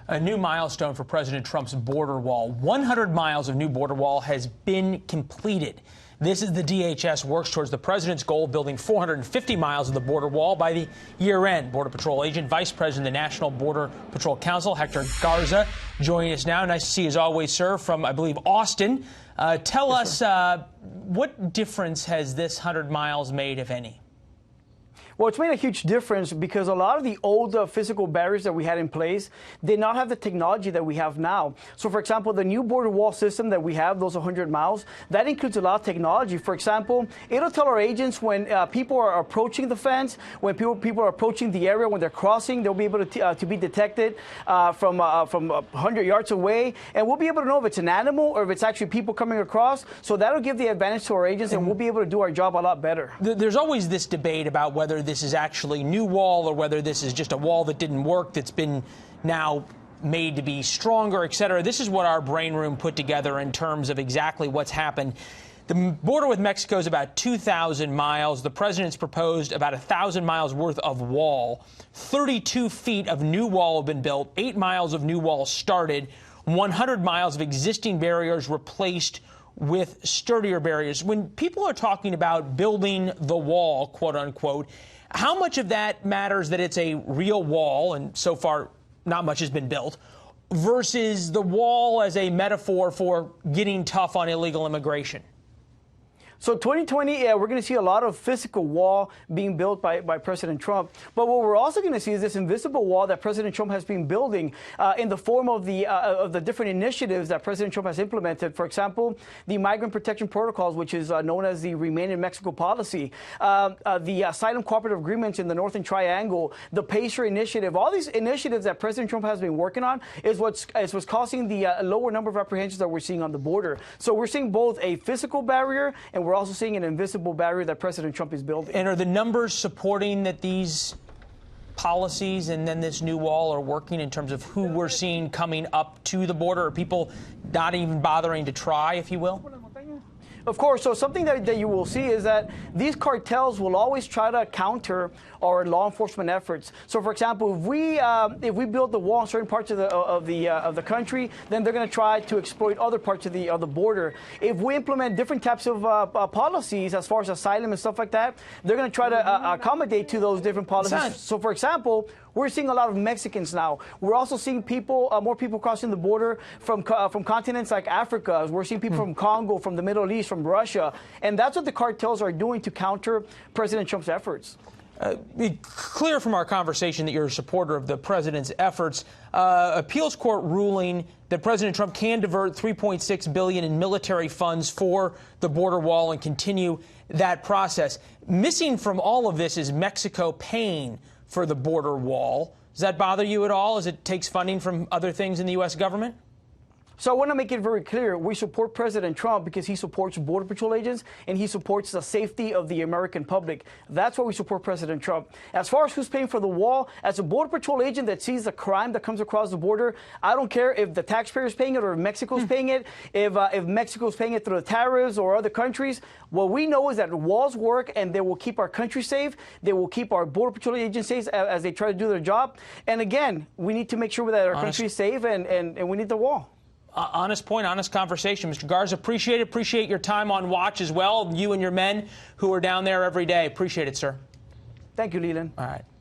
A new milestone for President Trump's border wall. 100 miles of new border wall has been completed. This is the DHS works towards the president's goal of building 450 miles of the border wall by the year end. Border Patrol agent, Vice President of the National Border Patrol Council, Hector Garza, joining us now. Nice to see you as always, sir, from, I believe, Austin. Tell us, what difference has this 100 miles made, if any? Well, it's made a huge difference because a lot of the old physical barriers that we had in place did not have the technology that we have now. So, for example, the new border wall system that we have, those 100 miles, that includes a lot of technology. For example, it'll tell our agents when people are approaching the fence, when people are approaching the area, when they're crossing, they'll be able to be detected from 100 yards away. And we'll be able to know if it's an animal or if it's actually people coming across. So that'll give the advantage to our agents, and we'll be able to do our job a lot better. There's always this debate about whether this is actually new wall or whether this is just a wall that didn't work that's been now made to be stronger, et cetera. This is what our brain room put together in terms of exactly what's happened. The border with Mexico is about 2,000 miles. The president's proposed about 1,000 miles worth of wall. 32 feet of new wall have been built. 8 miles of new wall started. 100 miles of existing barriers replaced with sturdier barriers. When people are talking about building the wall, quote unquote, how much of that matters that it's a real wall, and so far not much has been built, versus the wall as a metaphor for getting tough on illegal immigration? So 2020, we're going to see a lot of physical wall being built by President Trump. But what we're also going to see is this invisible wall that President Trump has been building in the form of the different initiatives that President Trump has implemented. For example, the migrant protection protocols, which is known as the Remain in Mexico policy, the asylum cooperative agreements in the Northern Triangle, the PACER initiative. All these initiatives that President Trump has been working on is what's causing the lower number of apprehensions that we're seeing on the border. So we're seeing both a physical barrier, and we're also seeing an invisible barrier that President Trump is building. And are the numbers supporting that these policies and then this new wall are working in terms of who we're seeing coming up to the border? Are people not even bothering to try, if you will? Of course. So something that you will see is that these cartels will always try to counter our law enforcement efforts. So, for example, if we build the wall in certain parts of the country, then they're going to try to exploit other parts of the border. If we implement different types of policies as far as asylum and stuff like that, they're going to try to accommodate to those different policies. So, for example, we're seeing a lot of Mexicans now. We're also seeing more people crossing the border from continents like Africa. We're seeing people from Congo, from the Middle East, from Russia. And that's what the cartels are doing to counter President Trump's efforts. It's clear from our conversation that you're a supporter of the president's efforts. Appeals court ruling that President Trump can divert $3.6 billion in military funds for the border wall and continue that process. Missing from all of this is Mexico paying for the border wall. Does that bother you at all as it takes funding from other things in the U.S. government? So I want to make it very clear. We support President Trump because he supports Border Patrol agents and he supports the safety of the American public. That's why we support President Trump. As far as who's paying for the wall, as a Border Patrol agent that sees the crime that comes across the border, I don't care if the taxpayer is paying it or if Mexico's paying it, if Mexico's paying it through the tariffs or other countries. What we know is that walls work and they will keep our country safe. They will keep our Border Patrol agents safe as they try to do their job. And again, we need to make sure that our country is safe and we need the wall. Honest point, honest conversation. Mr. Garza, appreciate it. Appreciate your time on watch as well. You and your men who are down there every day. Appreciate it, sir. Thank you, Leland. All right.